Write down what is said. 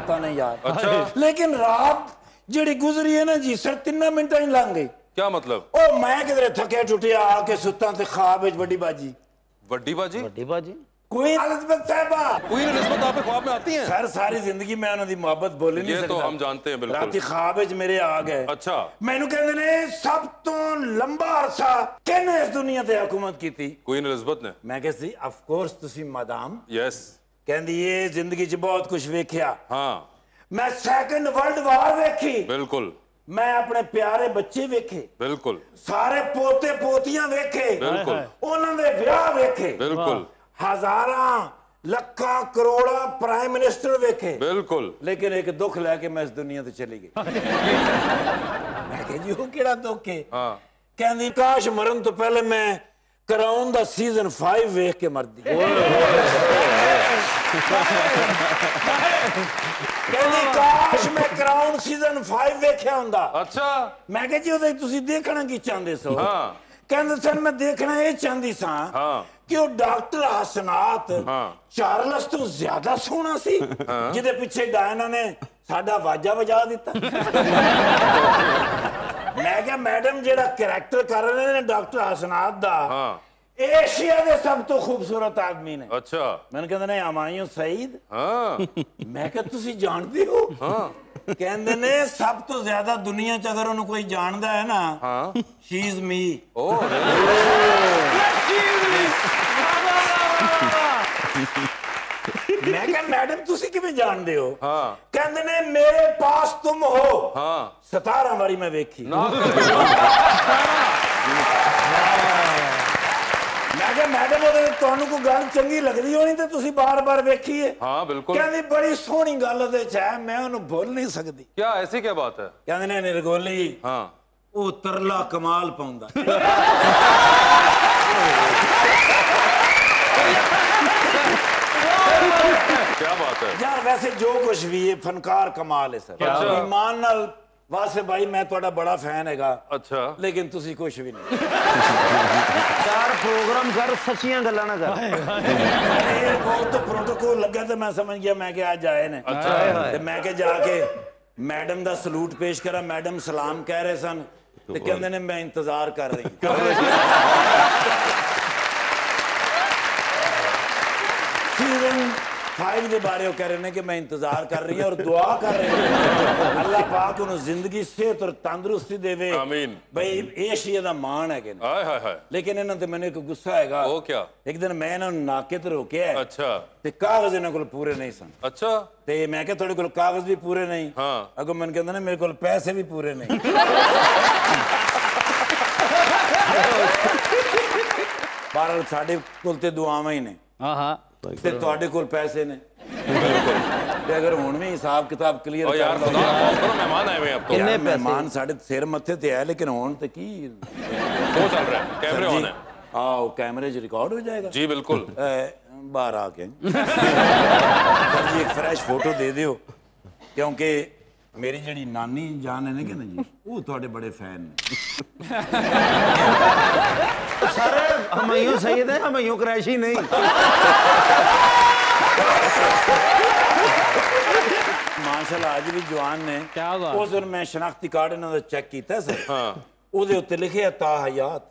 आता नहीं यार। अच्छा। लेकिन रात जिहड़ी गुजरी है ना जी सर 3 मिनट ही लंघ गई। क्या मतलब? ओ मैं किधरे थके टुटिया आके सुता ते ख्वाब विच वड्डी बाजी। वड्डी बाजी? वड्डी बाजी क्वीन एलिजाबेथ साहिबा। क्वीन एलिजाबेथ आपके ख्वाब में आती हैं? सर सारी जिंदगी मैं उन्हां दी मोहब्बत बोल ही नहीं सकता। ये तो हम जानते हैं बिल्कुल। राती ख्वाब विच मेरे आ गए। अच्छा। मैनू कहंदे ने सब तो लंबा अरसा किहने इस दुनिया ते हुकूमत कीती? क्वीन एलिजाबेथ ने। मैं कहा सी ऑफ कोर्स तुसी मदाम। यस। कहंदी ये जिंदगी च बहुत कुछ वेख्या। हाँ। मैं सेकंड वर्ल्ड वार वेखी। बिल्कुल। मैं अपने प्यारे बच्चे वेखे। बिल्कुल। सारे पोते पोतियां वेखे। बिल्कुल। उन्हां दे विआह वेखे। बिल्कुल। हजारां लखा करोड़ा प्राइम मिनिस्टर वेखे। बिल्कुल। लेकिन एक दुख लैके मैं इस दुनिया से चली गई। मैं कहा जी वो केड़ा दुख है? हाँ। कहंदी काश मरन तो पहले मैं क्राउन दा सीजन 5 वेख के मरदी। कहंदी काश मैं क्राउन सीजन 5 वेख्या हुंदा। अच्छा। मैं कहा जी ओदे तुसी देखना की चाहंदे सो? हाँ। कहंदे सन मैं देखना ये चाहंदी सा कि वो डॉक्टर हसनात चार्लस तो ज्यादा सोहना सी जिहदे पिछे डायना ने साडा वाजा बजा दिता। मैं क्या मैडम जेड़ा कैरेक्टर कर रहे ने डॉक्टर हसनात दा एशिया दे सब तो खूबसूरत आदमी ने। अच्छा। मैंने कहंदे ने हमायूं सईद। हाँ। मैं क्या तुसी जानदे हो? हाँ। कहंदे ने सब तो ज्यादा दुनिया च अगर उन्हें कोई जानदा है ना शी इज मी। मैं क्या मैडम तुसी किवें जानदे हो? कहंदे ने मेरे पास तुम हो 17 बारी मैं वेखी। मैं क्या मैडम ओदे तुहानू कोई गल चंगी लगदी होनी ते तुसी बार-बार वेखी है। हाँ बिल्कुल। कहंदी बड़ी सोहनी गल ओदे च है मैं ओनू भूल नहीं सकदी। क्या ऐसी क्या बात है? कहंदे ने निरगोली वो तरला कमाल पाउंदा। क्या बात है यार? वैसे जो कुछ भी है फनकार कमाल है सर। ईमान नाल वासे भाई मैं ਤੁਹਾਡਾ बड़ा फैन हैगा। अच्छा। लेकिन तुसी कुछ भी नहीं। चार प्रोग्राम कर सच्चियां गल्लां ना कर। एयरपोर्ट तो प्रोटोकॉल लगा तो मैं समझ गया मैं कि आज आए ने। अच्छा। ते मैं के जाके मैडम दा सलूट पेश करा। मैडम सलाम कह रहे सन ते कहंदे ने मैं इंतजार कर रही सीजन 5 के बारे में कह रहे हैं कि मैं इंतजार कर रही हूं और दुआ कर रही हूं अल्लाह पाक उन्हें जिंदगी सेहत और तंदुरुस्ती देवे। आमीन। भाई एशिया दा मान है कि हाय हाय हाय। लेकिन इन्हां ते मैंने एक गुस्सा हैगा। वो क्या? एक दिन मैं इन्हां नूं नाके ते रोकिया है। अच्छा। ते कागज इन्हां कोल पूरे नहीं सन। अच्छा। ते मैं क्या थोड़े कोल कागज भी पूरे नहीं। अगो मैंने कहंदा ने मेरे कोल पैसे भी पूरे नहीं। बहरहाल साडे कोल ते दुआवां ही ने। ते तुहाडे कोल पैसे ने। ते अगर हुण भी हिसाब किताब क्लियर कर यार खुदा करो मेहमान आए हुए अब तो। कितने मेहमान साडे सिर मत्थे ते है लेकिन हुण ते की वो चल रहा है कैमरे ऑन है। आओ कैमरे च रिकॉर्ड हो जाएगा। जी बिल्कुल। बाहर आके जी एक फ्रेश फोटो दे दियो क्योंकि मेरी जड़ी नानी जान है ना कि जी वो थोड़े बड़े फैन ने। सारे हमायूं सईद है हमायूं क्रैशी नहीं। माशाल्लाह आज भी जवान ने। क्या हुआ? उस दिन मैं शनाख्ती कार्ड इन्हां दा चेक कीता सर। ओदे उत्ते लिखे ता हयात।